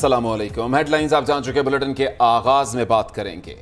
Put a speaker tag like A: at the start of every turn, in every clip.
A: अस्सलामुअलैकुम। हेडलाइंस आप जान चुके। बुलेटिन के आगाज में बात करेंगे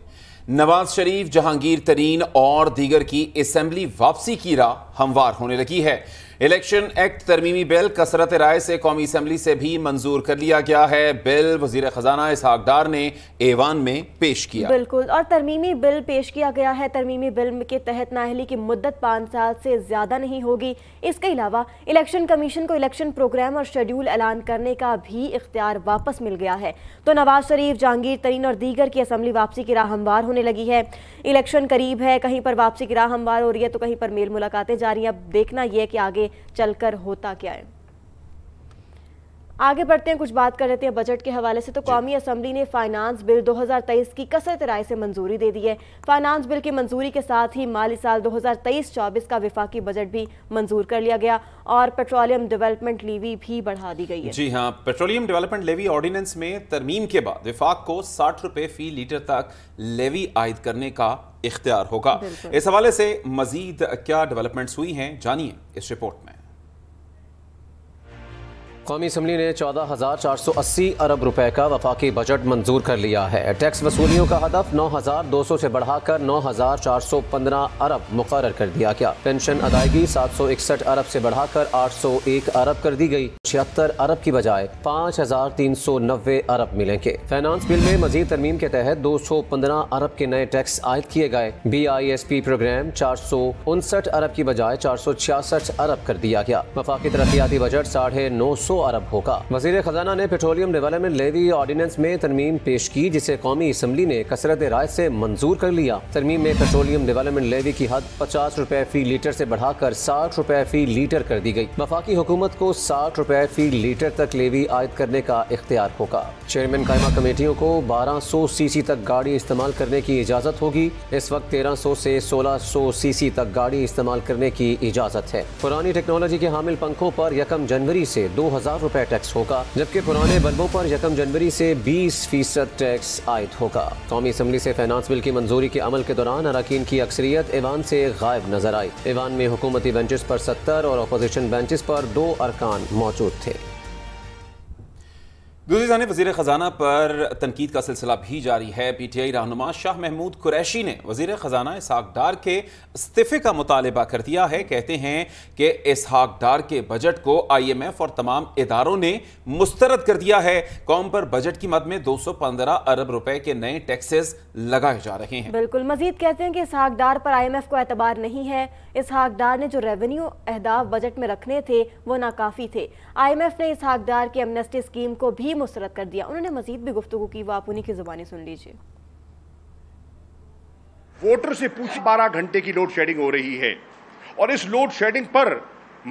A: नवाज शरीफ, जहांगीर तरीन और दीगर की असेंबली वापसी की राह हमवार होने लगी है। इलेक्शन एक्ट तरमीमी बिल कसरत राय से कौमी असेंबली से भी मंजूर कर लिया गया है। बिल वजीर खजाना इसहाक डार ने ऐवान में पेश किया।
B: बिल्कुल, और तरमीमी बिल पेश किया गया है। तरमीमी बिल के तहत नाअहली की मुद्दत 5 साल से ज्यादा नहीं होगी। इसके अलावा इलेक्शन कमीशन को इलेक्शन प्रोग्राम और शेड्यूल ऐलान करने का भी इख्तियार वापस मिल गया है। तो नवाज शरीफ, जहांगीर तरीन और दीगर की असेंबली वापसी की राह हमवार होने लगी है। इलेक्शन करीब है, कहीं पर वापसी की राह हमवार हो रही है तो कहीं पर मेल मुलाकातें जारी हैं। अब देखना यह कि आगे चलकर होता क्या है। आगे बढ़ते हैं, कुछ बात कर लेते हैं बजट के हवाले से। तो कौमी असेंबली ने फाइनेंस बिल 2023 की कसरत राय से मंजूरी दे दी है। फाइनेंस बिल की मंजूरी के साथ ही माली साल 2023-24 का विफाकी बजट भी मंजूर कर लिया गया और पेट्रोलियम डेवलपमेंट लेवी भी बढ़ा दी गई है।
A: जी हाँ, पेट्रोलियम डेवलपमेंट लेवी ऑर्डिनेंस में तरमीम के बाद विफाक को 60 रुपए फी लीटर तक लेवी आयद करने का इख्तियार होगा। इस हवाले से मजीद क्या डेवलपमेंट्स हुई हैं, जानिए इस रिपोर्ट में।
C: कौमी असम्बली ने 14,480 अरब रुपए का वफाकी बजट मंजूर कर लिया है। टैक्स वसूलियों का हदफ 9,200 से बढ़ाकर 9,415 अरब मुकर्रर कर दिया गया। पेंशन अदायगी 761 अरब से बढ़ाकर 801 अरब कर दी गई। 76 अरब की बजाय 5,390 अरब मिलेंगे। फाइनेंस बिल में मजीद तरमीम के तहत 215 अरब के नए टैक्स आयद किए गए। BISP प्रोग्राम 459 अरब की बजाय 466 अरब कर दिया गया। वफाकी तरक्याती बजट 950 अरब होगा। वजीर खजाना ने पेट्रोलियम डेवलपमेंट लेवी ऑर्डिनेंस में तरमीम पेश की, जिसे कौमी असम्बली ने कसरत राय से मंजूर कर लिया। तरमीम में पेट्रोलियम डेवलपमेंट लेवी की हद 50 रुपए फी लीटर से बढ़ाकर 60 रुपए फी लीटर कर दी गई। वफाकी हुकूमत को 60 रुपए फी लीटर तक लेवी आयद करने का इख्तियार होगा। चेयरमैन कायमा कमेटियों को 1200 सीसी तक गाड़ी इस्तेमाल करने की इजाजत होगी। इस वक्त 1300 से 1600 सीसी तक गाड़ी इस्तेमाल करने की इजाजत है। पुरानी टेक्नोलॉजी के हामिल पंखों पर 1 जनवरी से 2000 रुपए टैक्स होगा, जबकि पुराने बल्बों पर 1 जनवरी से 20% टैक्स आयद होगा। कौमी असम्बली से फाइनेंस बिल की मंजूरी के अमल के दौरान अरकान की अक्सरियत ऐवान से गायब नजर आई। ऐवान में हुकूमती बेंचेस पर 70 और अपोजिशन बेंचेस पर 2 अरकान मौजूद थे।
A: दूसरी जानिब वजीर खजाना पर तनकीद का सिलसिला भी जारी है। PTI रहनुमा शाह महमूद कुरैशी ने वजीर खजाना इसहाक डार के इस्तीफे का मुतालबा कर दिया है। कहते हैं कि इसहाक डार के बजट को IMF और तमाम इदारों ने मुस्तरद कर दिया है। कौम पर बजट की मद में 215 अरब रुपए के नए टैक्सेस लगाए जा रहे हैं।
B: बिल्कुल, मजीद कहते हैं कि इसहाक डार पर IMF को एतबार नहीं है। इसहाक डार ने जो रेवेन्यू अहदाफ बजट में रखने थे वो नाकाफी थे। IMF ने इसहाक डार की एमनेस्टी स्कीम को भी मुस्तरद कर दिया। उन्होंने मजीद भी गुफ्तगू की, वो आप उन्हीं की जुबानी सुन लीजिए।
D: वोटर से पूछ 12 घंटे की लोड शेडिंग हो रही है और इस लोड शेडिंग पर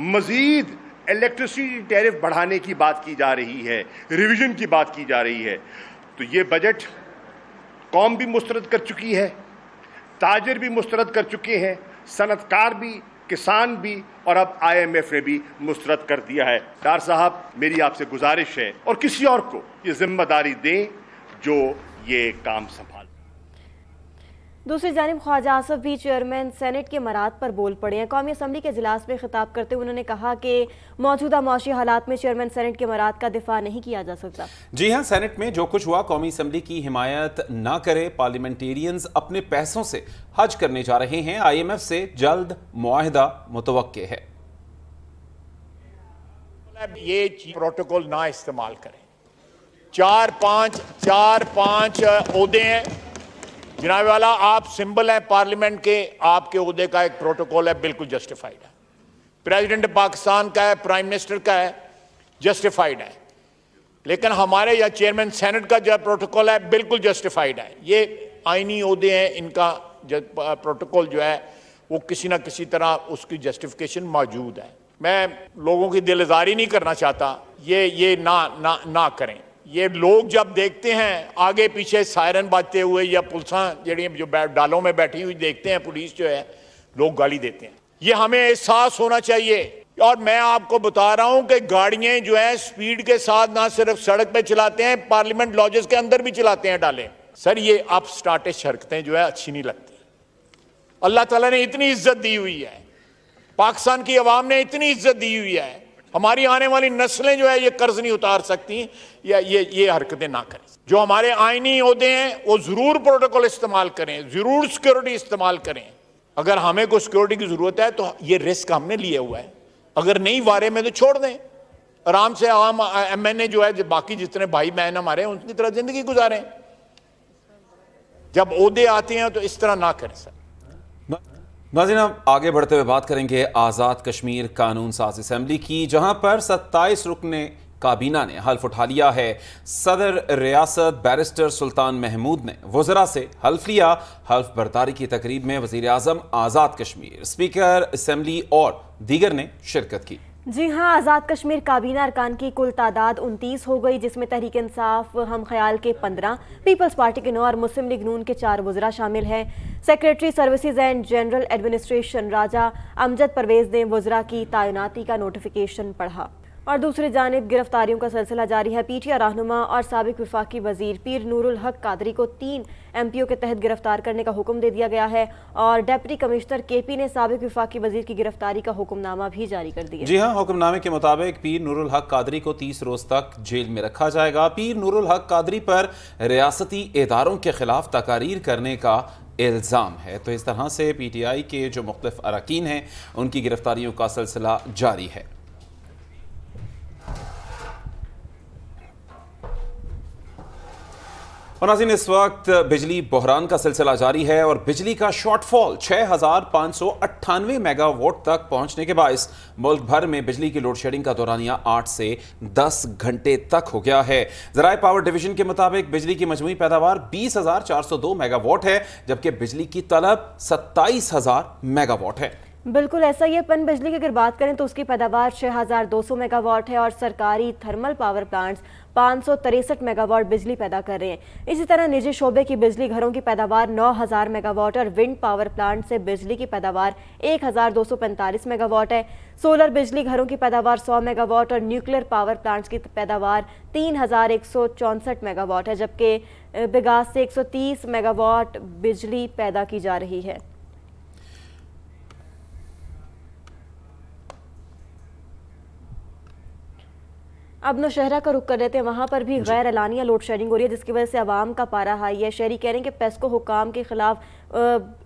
D: मजीद इलेक्ट्रिसिटी टैरिफ बढ़ाने की बात की जा रही है, रिवीजन की बात की जा रही है। तो ये बजट कौम भी मुस्तरद कर चुकी है, ताजिर भी मुस्तरद कर चुके हैं, सनतकार भी, किसान भी और अब IMF ने भी मुस्तरद कर दिया है। डार साहब, मेरी आपसे गुजारिश है और किसी और को ये जिम्मेदारी दें जो ये काम संभाल।
B: दूसरी जानिब ख्वाजा आसफ भी चेयरमैन सेनेट के मराद पर बोल पड़े हैं। कौमी असम्बली के इजलास में खिताब करते हुए उन्होंने कहा कि मौजूदा मौशी हालात में चेयरमैन सेनेट के मराद का दिफा नहीं किया जा सकता। जी
A: हाँ, सेनेट में जो कुछ हुआ कौमी असम्बली की हिमायत ना करे। पार्लियामेंटेरियंस अपने पैसों से हज करने जा रहे हैं। IMF से जल्द मुआहिदा मुतवक्के है।
E: ये प्रोटोकॉल ना इस्तेमाल करें। 4-5 ओहदे हैं जनाब वाला, आप सिंबल हैं पार्लियामेंट के, आपके ओहदे का एक प्रोटोकॉल है, बिल्कुल जस्टिफाइड है। प्रेसिडेंट पाकिस्तान का है, प्राइम मिनिस्टर का है, जस्टिफाइड है। लेकिन हमारे या चेयरमैन सेनेट का जो प्रोटोकॉल है बिल्कुल जस्टिफाइड है। ये आईनी ओहदे हैं, इनका प्रोटोकॉल जो है वो किसी ना किसी तरह उसकी जस्टिफिकेशन मौजूद है। मैं लोगों की दिल आज़ारी नहीं करना चाहता, ये ना करें। ये लोग जब देखते हैं आगे पीछे सायरन बजते हुए या पुलिस जो डालों में बैठी हुई देखते हैं, पुलिस जो है, लोग गाली देते हैं। ये हमें एहसास होना चाहिए। और मैं आपको बता रहा हूं कि गाड़ियां जो है स्पीड के साथ ना सिर्फ सड़क पे चलाते हैं, पार्लियामेंट लॉजेस के अंदर भी चलाते हैं डाले। सर, ये अप स्टार्टेड हरकतें जो है अच्छी नहीं लगती। अल्लाह ताला ने इतनी इज्जत दी हुई है, पाकिस्तान की अवाम ने इतनी इज्जत दी हुई है हमारी आने वाली नस्लें जो है ये कर्ज नहीं उतार सकती, या ये हरकतें ना करें। जो हमारे आईनी ओहदे हैं वो जरूर प्रोटोकॉल इस्तेमाल करें, जरूर सिक्योरिटी इस्तेमाल करें। अगर हमें कोई सिक्योरिटी की जरूरत है तो ये रिस्क हमने लिया हुआ है, अगर नहीं वारे में तो छोड़ दें, आराम से आम MNA जो है, बाकी जितने भाई बहन हमारे हैं उनकी तरह जिंदगी गुजारें। जब ओहदे आते हैं तो इस तरह ना करें सर।
A: नाज़रीन, अब आगे बढ़ते हुए बात करेंगे आज़ाद कश्मीर कानून साज असम्बली की, जहां पर 27 रुकने काबीना ने हल्फ उठा लिया है। सदर रियासत बैरिस्टर सुल्तान महमूद ने वज़रा से हल्फ लिया। हल्फ बर्दारी की तकरीब में वज़ीर आज़म आज़ाद कश्मीर, स्पीकर असम्बली और दीगर ने शिरकत की।
B: जी हाँ, आज़ाद कश्मीर काबीना अरकान की कुल तादाद 29 हो गई, जिसमें तहरीक इंसाफ हम ख्याल के 15, पीपल्स पार्टी के 9 और मुस्लिम लीग नून के 4 वज़रा शामिल हैं। Secretary services and general administration Raja Amjad Pervez ने वज़रा की तैनाती का नोटिफिकेशन पढ़ा। और दूसरी जानिब गिरफ्तारियों का सिलसिला जारी है। PTI रहनुमा और साबिक वफाकी वजीर पीर नूरुल हक कादरी को 3 MPO के तहत गिरफ्तार करने का हुक्म दे दिया गया है और डिप्टी कमिश्नर KP ने साबिक वफाकी वजीर की गिरफ्तारी का हुक्मनामा भी जारी कर दिया।
A: जी हाँ, हुक्मनामे के मुताबिक पीर नूरुल हक कादरी को 30 रोज तक जेल में रखा जाएगा। पीर नूरुल हक कादरी पर रियासती इदारों के खिलाफ तकारीर करने का इल्ज़ाम है। तो इस तरह से PTI के जो मुख्तलिफ अरकान हैं उनकी गिरफ्तारियों का सिलसिला जारी है। और नाज़रीन, इस वक्त बिजली बहरान का सिलसिला जारी है और बिजली का शॉर्टफॉल 6598 मेगावाट तक पहुंचने के बायस मुल्क भर में बिजली की लोड शेडिंग का दौरानिया 8 से 10 घंटे तक हो गया है। ज़राए पावर डिवीजन के मुताबिक बिजली की मजमूई पैदावार 20,402 मेगावाट है, जबकि बिजली की तलब 27,000 मेगावाट है।
B: बिल्कुल ऐसा ही है। पन बिजली की अगर बात करें तो उसकी पैदावार 6,200 मेगावाट है और सरकारी थर्मल पावर प्लांट्स 563 मेगावाट बिजली पैदा कर रहे हैं। इसी तरह निजी शोबे की बिजली घरों की पैदावार 9,000 मेगावाट और विंड पावर प्लांट से बिजली की पैदावार 1,245 मेगावाट है। सोलर बिजली घरों की पैदावार 100 मेगावाट और न्यूक्लियर पावर प्लांट्स की पैदावार 3,164 मेगावाट है, जबकि बिगास से 130 मेगावाट बिजली पैदा की जा रही है। अब नौशहरा का रुख कर लेते हैं। वहाँ पर भी गैर एलानिया लोड शेडिंग हो रही है, जिसकी वजह से आवाम का पारा हाई है। शहरी कह रहे हैं कि पेस्को हुकाम के खिलाफ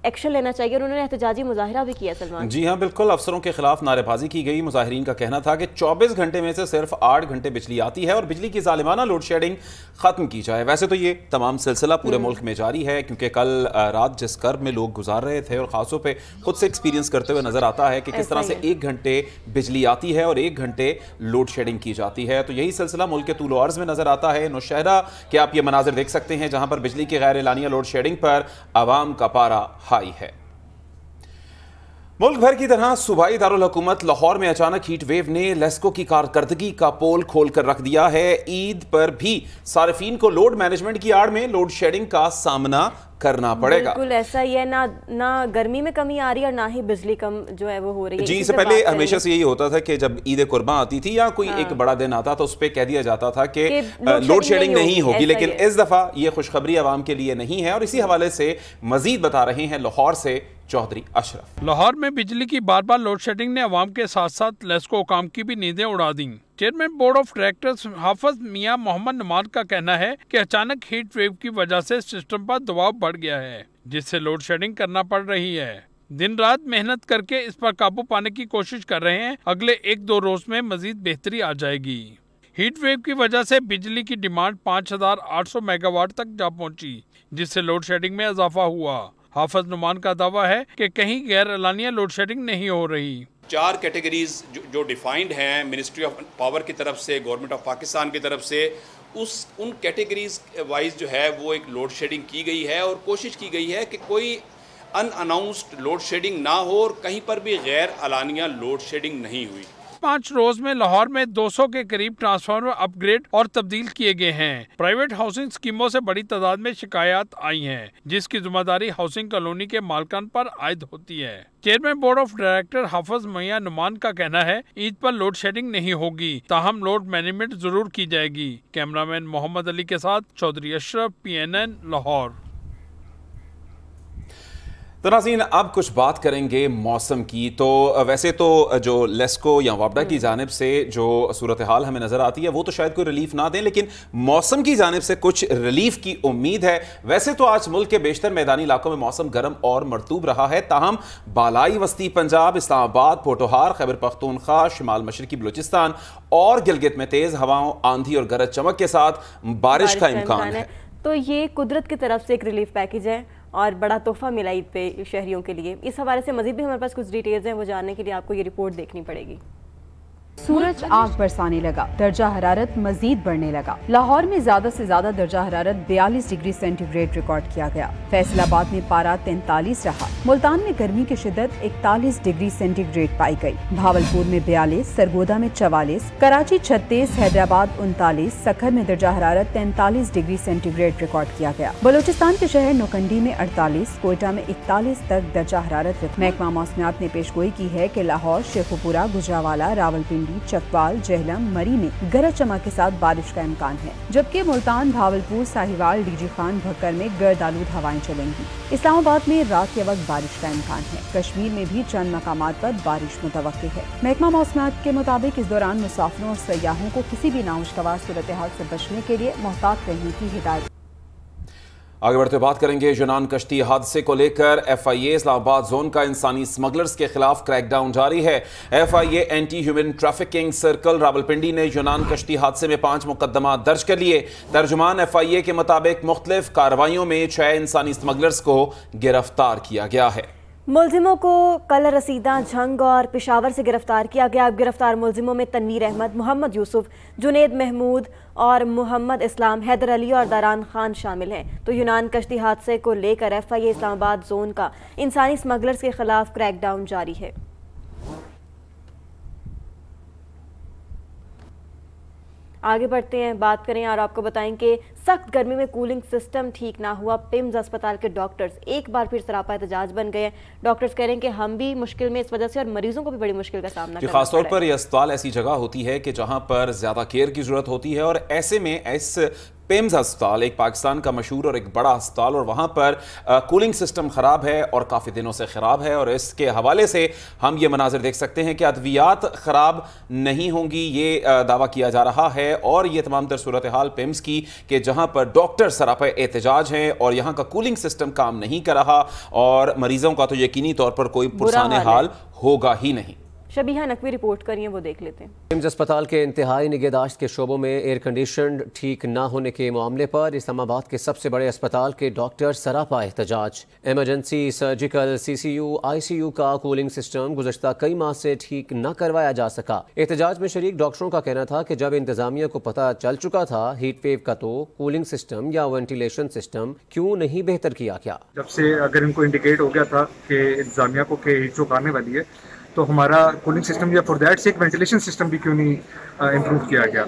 B: एक्शन लेना चाहिए और उन्होंने एहतजाजी मुजाहिरा भी किया। सलमान
A: जी हाँ, बिल्कुल, अफसरों के खिलाफ नारेबाजी की गई। मुजाहिरीन का कहना था कि 24 घंटे में से सिर्फ 8 घंटे बिजली आती है और बिजली की जालिमाना लोड शेडिंग खत्म की जाए। वैसे तो ये तमाम सिलसिला पूरे मुल्क में जारी है, क्योंकि कल रात जिस कर्ब में लोग गुजार रहे थे और खासों पे खुद से एक्सपीरियंस करते हुए नजर आता है कि किस तरह से 1 घंटे बिजली आती है और 1 घंटे लोड शेडिंग की जाती है। तो यही सिलसिला मुल्क के तूल व अर्ज में नजर आता है। नौशहरा के आप ये मनाजिर देख सकते हैं, जहां पर बिजली की गैर एलानिया लोड शेडिंग पर आवाम का पारा हाई है। मुल्क भर की तरह सूबाई दारुल हुकूमत लाहौर में अचानक हीट वेव ने लेस्को की कारकर्दगी का पोल खोल कर रख दिया है। ईद पर भी सार्फिन को लोड मैनेजमेंट की आड़ में लोड शेडिंग का सामना करना पड़ेगा।
B: बिल्कुल ऐसा ही है। ना गर्मी में कमी आ रही है और ना ही बिजली कम जो है वो हो रही है।
A: जी, इससे पहले हमेशा से यही होता था कि जब ईद कुर्बान आती थी या कोई एक बड़ा दिन आता तो उस पर कह दिया जाता था कि लोड शेडिंग नहीं होगी, लेकिन इस दफा ये खुशखबरी आवाम के लिए नहीं है। और इसी हवाले से मजीद बता रहे हैं लाहौर से चौधरी अशरफ।
F: लाहौर में बिजली की बार बार लोड शेडिंग ने अवाम के साथ साथ लेस्को हुकाम की भी नींदें उड़ा दी। चेयरमैन बोर्ड ऑफ डायरेक्टर्स हाफिज मियां मोहम्मद नुमान का कहना है कि अचानक हीट वेव की वजह से सिस्टम पर दबाव बढ़ गया है, जिससे लोड शेडिंग करना पड़ रही है। दिन रात मेहनत करके इस पर काबू पाने की कोशिश कर रहे हैं। अगले 1-2 रोज में मजीद बेहतरी आ जाएगी। हीट वेव की वजह से बिजली की डिमांड 5,800 मेगावाट तक जा पहुंची, जिससे लोड शेडिंग में इजाफा हुआ। हाफिज नुमान का दावा है कि कहीं गैर एलानिया लोड शेडिंग नहीं हो रही।
G: 4 कैटेगरीज जो डिफाइंड हैं मिनिस्ट्री ऑफ पावर की तरफ से, गवर्नमेंट ऑफ पाकिस्तान की तरफ से, उन कैटेगरीज वाइज जो है वो एक लोड शेडिंग की गई है और कोशिश की गई है कि कोई अनअनाउंस्ड लोड शेडिंग ना हो और कहीं पर भी गैर एलानिया लोड शेडिंग नहीं हुई।
F: 5 रोज में लाहौर में 200 के करीब ट्रांसफार्मर अपग्रेड और तब्दील किए गए हैं। प्राइवेट हाउसिंग स्कीमों से बड़ी तादाद में शिकायत आई हैं, जिसकी जिम्मेदारी हाउसिंग कॉलोनी के मालकान पर आयद होती है। चेयरमैन बोर्ड ऑफ डायरेक्टर हाफिज मियां नुमान का कहना है ईद पर लोड शेडिंग नहीं होगी, ताहम लोड मैनेजमेंट जरूर की जाएगी। कैमरामैन मोहम्मद अली के साथ चौधरी अशरफ, PNN लाहौर।
A: तो नाज़रीन, अब कुछ बात करेंगे मौसम की। तो वैसे तो जो लेस्को या वापडा की जानिब से जो सूरत हाल हमें नज़र आती है वो तो शायद कोई रिलीफ ना दें, लेकिन मौसम की जानिब से कुछ रिलीफ की उम्मीद है। वैसे तो आज मुल्क के बेशतर मैदानी इलाकों में मौसम गर्म और मरतूब रहा है, ताहम बालाई वस्ती पंजाब, इस्लामाबाद, पोटोहार, खैबर पख्तूनख्वा, शिमाल मशरकी बलूचिस्तान और गिलगित में तेज़ हवाओं, आंधी और गरज चमक के साथ बारिश का इम्कान है।
B: तो ये कुदरत की तरफ से एक रिलीफ पैकेज है और बड़ा तोहफा मिला ईद पे शहरियों के लिए। इस हवाले से मजीद भी हमारे पास कुछ डिटेल्स हैं, वो जानने के लिए आपको ये रिपोर्ट देखनी पड़ेगी।
H: सूरज आग बरसाने लगा, दर्जा हरारत मजीद बढ़ने लगा। लाहौर में ज्यादा से ज्यादा दर्जा हरारत 42 डिग्री सेंटीग्रेड रिकॉर्ड किया गया। फैसलाबाद में पारा 43 रहा। मुल्तान में गर्मी की शिद्दत 41 डिग्री सेंटीग्रेड पाई गई। भावलपुर में 42, सरगोदा में 44, कराची 36, हैदराबाद 39, सखर में दर्जा हरारत 43 डिग्री सेंटीग्रेड रिकॉर्ड किया गया। बलूचिस्तान के शहर नौकंडी में 48, कोयटा में 41 तक दर्जा हरारत। महकमा मौसमियात ने पेशगोई की है कि लाहौर, शेखुपुरा, गुजरावाला, रावलपिंडी, चकवाल, जहलम, मरी में गरज चमक के साथ बारिश का इम्कान है, जबकि मुल्तान, भावलपुर, साहिवाल, डीजी खान, भक्कर में गर्द आलूद हवाएं चलेंगी। इस्लामाबाद में रात के वक्त बारिश का इम्कान है। कश्मीर में भी चंद मकामात पर बारिश मुतवक्की है। महकमा मौसमियात के मुताबिक इस दौरान मुसाफिरों और सयाहों को किसी भी नामुश्तवार सूरत हाल से बचने के लिए मोहतात रहने की हिदायत।
A: आगे बढ़ते बात करेंगे यूनान कश्ती हादसे को लेकर। FIA इस्लामाबाद जोन का इंसानी स्मगलर्स के खिलाफ क्रैकडाउन जारी है। FIA anti human trafficking circle Rawalpindi ने यूनान कश्ती हादसे में 5 मुकदमा दर्ज कर लिए। तर्जुमान FIA के मुताबिक मुख्तलिफ कार्रवाइयों में 6 इंसानी स्मगलर्स को गिरफ्तार किया गया है।
B: मुलजिमों को कल रसीदा, झंग और पेशावर से गिरफ्तार किया गया। अब गिरफ्तार मुलजिमों में तनवीर अहमद, मोहम्मद यूसुफ, जुनेद महमूद और मोहम्मद इस्लाम, हैदर अली और दारान खान शामिल हैं। तो यूनान कश्ती हादसे को लेकर FIA इस्लामाबाद जोन का इंसानी स्मगलर्स के खिलाफ क्रैकडाउन जारी है। आगे बढ़ते हैं, बात करें और आपको बताएं कि सख्त गर्मी में कूलिंग सिस्टम ठीक ना हुआ। पिम्स अस्पताल के डॉक्टर्स एक बार फिर सरापा एहतजाज बन गए हैं। डॉक्टर्स कह रहे हैं कि हम भी मुश्किल में इस वजह से और मरीजों को भी बड़ी मुश्किल का सामना करना
A: खासतौर पर यह अस्पताल ऐसी जगह होती है कि जहां पर ज्यादा केयर की जरूरत होती है, और ऐसे में इस पिम्स अस्पताल एक पाकिस्तान का मशहूर और एक बड़ा अस्पताल, और वहाँ पर कूलिंग सिस्टम ख़राब है और काफ़ी दिनों से ख़राब है। और इसके हवाले से हम ये मनाजिर देख सकते हैं कि अद्वियात ख़राब नहीं होंगी, ये दावा किया जा रहा है। और ये तमाम तर सूरत हाल पिम्स की कि जहाँ पर डॉक्टर सरापा एहतजाज हैं और यहाँ का कूलिंग सिस्टम काम नहीं कर रहा, और मरीजों का तो यकीनी तौर पर कोई पुरसाने हाल होगा ही नहीं।
B: शबीहा नकवी रिपोर्ट करिए, वो देख लेते हैं।
C: पिम्स अस्पताल के इंतहाई निगहदाश्त के शोबों में एयर कंडीशन ठीक न होने के मामले पर इस्लामाबाद के सबसे बड़े अस्पताल के डॉक्टर सरापा एहतजाज। एमरजेंसी, सर्जिकल, CCU, ICU का कूलिंग सिस्टम गुज़श्ता कई माह से ठीक न करवाया जा सका। एहतजाज में शरीक डॉक्टरों का कहना था कि जब इंतजामिया को पता चल चुका था हीट वेव का, तो कूलिंग सिस्टम या वेंटिलेशन सिस्टम क्यों नहीं बेहतर किया गया।
I: जब से अगर इनको इंडिकेट हो गया था कि इंतजामिया को कि हीट स्ट्रोक आने वाली है, तो हमारा कूलिंग सिस्टम या फॉर दैट से एक वेंटिलेशन सिस्टम भी क्यों नहीं इम्प्रूव किया गया।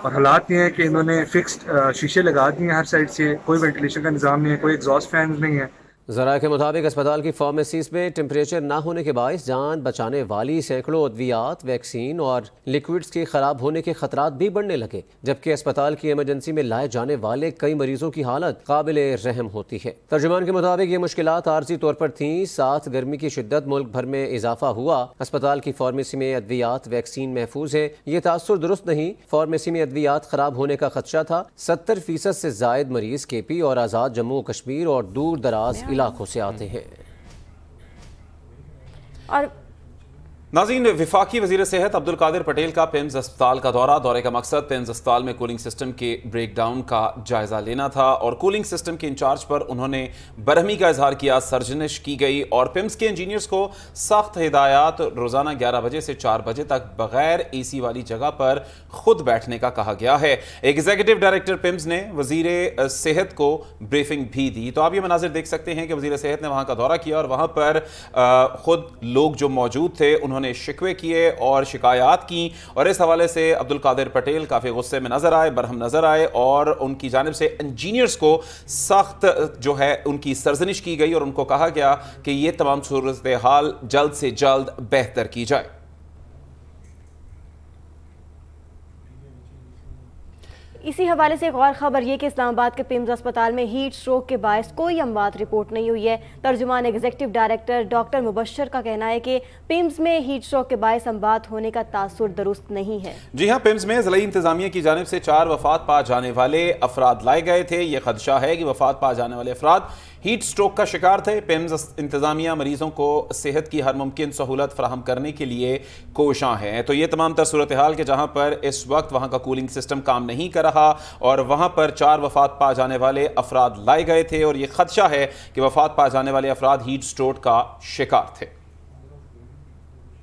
I: और हालात ये हैं कि इन्होंने फिक्स्ड शीशे लगा दिए हर साइड से, कोई वेंटिलेशन का निज़ाम नहीं है, कोई एग्जॉस्ट फैन नहीं है।
C: ज़रा के मुताबिक अस्पताल की फार्मेसीज में टेम्परेचर ना होने के बायस जान बचाने वाली सैकड़ों अद्वियात, वैक्सीन और लिक्विड्स के खराब होने के खतरात भी बढ़ने लगे, जबकि अस्पताल की इमरजेंसी में लाए जाने वाले कई मरीजों की हालत काबिले रहम होती है। तर्जुमान के मुताबिक ये मुश्किलात आर्जी तौर पर थीं। साथ गर्मी की शिद्दत, मुल्क भर में इजाफा हुआ। अस्पताल की फार्मेसी में अद्वियात, वैक्सीन महफूज है, ये तासुर दुरुस्त नहीं। फार्मेसी में अद्वियात खराब होने का खदशा था। 70% से जायद मरीज KP और आज़ाद जम्मू कश्मीर और दूर दराज इलाकों से आते हैं।
B: और
A: नाज़रीन, विफाकी वज़ीर सेहत अब्दुल कादिर पटेल का पिम्स अस्पताल का दौरे का मकसद पिम्स अस्पताल में कूलिंग सिस्टम के ब्रेकडाउन का जायज़ा लेना था, और कूलिंग सिस्टम के इंचार्ज पर उन्होंने बरहमी का इजहार किया। सरजनिश की गई और पिम्स के इंजीनियर्स को सख्त हिदायत, रोज़ाना 11 बजे से 4 बजे तक बगैर AC वाली जगह पर खुद बैठने का कहा गया है। एग्जीक्यूटिव डायरेक्टर पिम्स ने वज़ीर सेहत को ब्रीफिंग भी दी। तो आप ये मनाजिर देख सकते हैं कि वज़ीर सेहत ने वहाँ का दौरा किया और वहाँ पर खुद लोग जो मौजूद थे उन्होंने शिकवे किए और शिकायत की, और इस हवाले से अब्दुल कादिर पटेल काफ़ी गुस्से में नजर आए, बरहम नजर आए, और उनकी जानिब से इंजीनियर्स को सख्त जो है उनकी सरजनिश की गई और उनको कहा गया कि ये तमाम सूरत हाल जल्द से जल्द बेहतर की जाए।
B: इसी हवाले से एक और खबर ये कि इस्लामाबाद के पिम्स अस्पताल में हीट स्ट्रोक के बायस कोई अमवात रिपोर्ट नहीं हुई है। तर्जुमान एग्जीक्यूटिव डायरेक्टर डॉक्टर मुबशर का कहना है कि पिम्स में हीट स्ट्रोक के बायस अमवात होने का तासुर दुरुस्त नहीं है।
A: जी हाँ, पिम्स में ज़िला इंतजामिया की जानिब से 4 वफात पा जाने वाले अफराद लाए गए थे। ये खदशा है कि वफात पा जाने वाले अफराद हीट स्ट्रोक का शिकार थे। पिम्स इंतजामिया मरीजों को सेहत की हर मुमकिन सहूलत फराहम करने के लिए कोशां है। तो ये तमाम तर सूरत हाल के जहाँ पर इस वक्त वहाँ का कूलिंग सिस्टम काम नहीं कर रहा और वहाँ पर 4 वफात पा जाने वाले अफराद लाए गए थे और ये खदशा है कि वफात पा जाने वाले अफराद हीट स्ट्रोक का शिकार थे।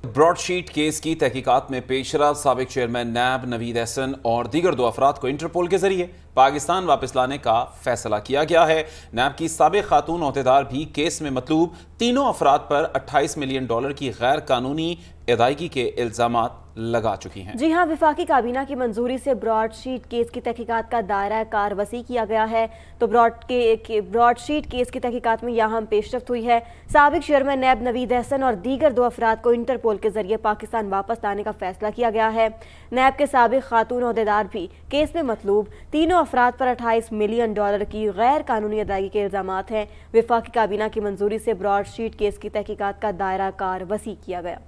A: ब्रॉडशीट केस की तहकीकात में पेशरा साबिक चेयरमैन नैब नवीद एहसन और दीगर 2 अफराद को इंटरपोल के जरिए पाकिस्तान वापस लाने का फैसला किया गया है। नैब की साबिक खातून ओहदेदार भी केस में मतलूब तीनों अफराद पर $28 मिलियन की गैर कानूनी अदायगी के इल्जामात लगा चुकी हैं।
B: जी हाँ, विफाकी काबीना की मंजूरी से ब्रॉडशीट केस की तहकीकात का दायरा कार वसी किया गया है। तो ब्रॉडशीट केस की तहकीकात में यहाँ पेशरफ्त हुई है। साबिक चेयरमैन नैब नवीद एहसन और दीगर 2 अफराद को इंटरपोल के जरिए पाकिस्तान वापस लाने का फैसला किया गया है। नैब के साबिक खातून ओहदेदार भी केस में मतलूब तीनों अफराद पर $28 मिलियन की गैर कानूनी अदायगी के इल्जामात हैं। विफाकी काबीना की मंजूरी से ब्रॉडशीट केस की तहकीकात का दायरा कार वसी किया गया।